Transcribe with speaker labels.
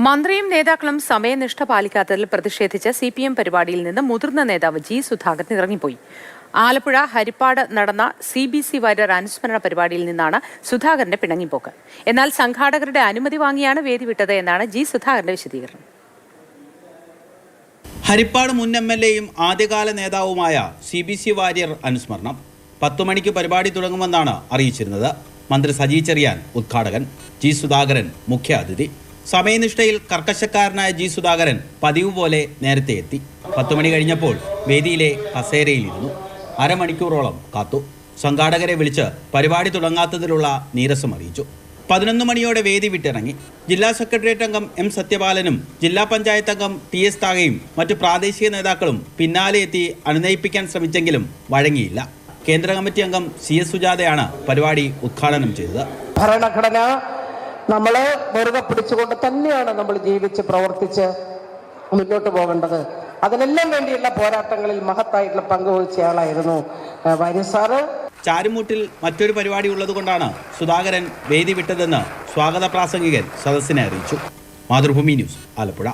Speaker 1: മന്ത്രിയും നേതാക്കളും സമയനിഷ്ഠ പാലിക്കാത്തതിൽ പ്രതിഷേധിച്ച് സിപിഎം പരിപാടിയിൽ നിന്ന് മുതിർന്ന നേതാവ് ജി സുധാകരൻ ഇറങ്ങിപ്പോയി. ആലപ്പുഴ ഹരിപ്പാട് നടന്ന CBC വാര്യർ അനുസ്മരണ പരിപാടിയിൽ നിന്നാണ് സുധാകരന്റെ പിണങ്ങിപ്പോക്ക്. എന്നാൽ സംഘാടകരുടെ അനുമതി വാങ്ങിയാണ് വേദി വിട്ടത് എന്നാണ് ജി സുധാകരന്റെ വിശദീകരണം.
Speaker 2: ഹരിപ്പാട് മുൻ MLAയും ആദ്യകാല നേതാവുമായ CBC വാര്യർ അനുസ്മരണം 10 മണിക്ക് പരിപാടി തുടങ്ങുമെന്നാണ് അറിയിച്ചിരുന്നത്. മന്ത്രി സജി ചെറിയാൻ ഉദ്ഘാടകൻ, ജി സുധാകരൻ മുഖ്യാതിഥി. സമയനിഷ്ഠയിൽ കർക്കശക്കാരനായ ജി സുധാകരൻ പതിവ് പോലെ നേരത്തെ എത്തി. 10 മണി കഴിഞ്ഞപ്പോൾ വേദിയിലെ കസേരയിലിരുന്നു. അരമണിക്കൂറോളം കാത്തു. സംഘാടകരെ വിളിച്ച് പരിപാടി തുടങ്ങാത്തതിലുള്ള നീരസം അറിയിച്ചു. 11 മണിയോടെ വേദി വിട്ടിറങ്ങി. ജില്ലാ സെക്രട്ടേറിയറ്റ് അംഗം M സത്യപാലനും ജില്ലാ പഞ്ചായത്ത് അംഗം TS താകയും മറ്റു പ്രാദേശിക നേതാക്കളും പിന്നാലെ എത്തി അനുനയിപ്പിക്കാൻ ശ്രമിച്ചെങ്കിലും വഴങ്ങിയില്ല. കേന്ദ്ര കമ്മിറ്റി അംഗം CS സുജാതയാണ് പരിപാടി ഉദ്ഘാടനം ചെയ്തത്.
Speaker 3: ഭരണഘടന നമ്മളെ മുറുകെ പിടിച്ചുകൊണ്ട് തന്നെയാണ് നമ്മൾ ജീവിച്ച് പ്രവർത്തിച്ച് മുന്നോട്ട് പോകേണ്ടത്. അതിനെല്ലാം വേണ്ടിയുള്ള പോരാട്ടങ്ങളിൽ മഹത്തായിട്ടുള്ള പങ്കുവഹിച്ചയാളായിരുന്നു വാര്യർ സാറ്.
Speaker 2: ചാരുമൂട്ടിൽ മറ്റൊരു പരിപാടി ഉള്ളതുകൊണ്ടാണ് സുധാകരൻ വേദി വിട്ടതെന്ന് സ്വാഗത പ്രാസംഗികൻ സദസ്സിനെ അറിയിച്ചു. മാതൃഭൂമി ന്യൂസ്, ആലപ്പുഴ.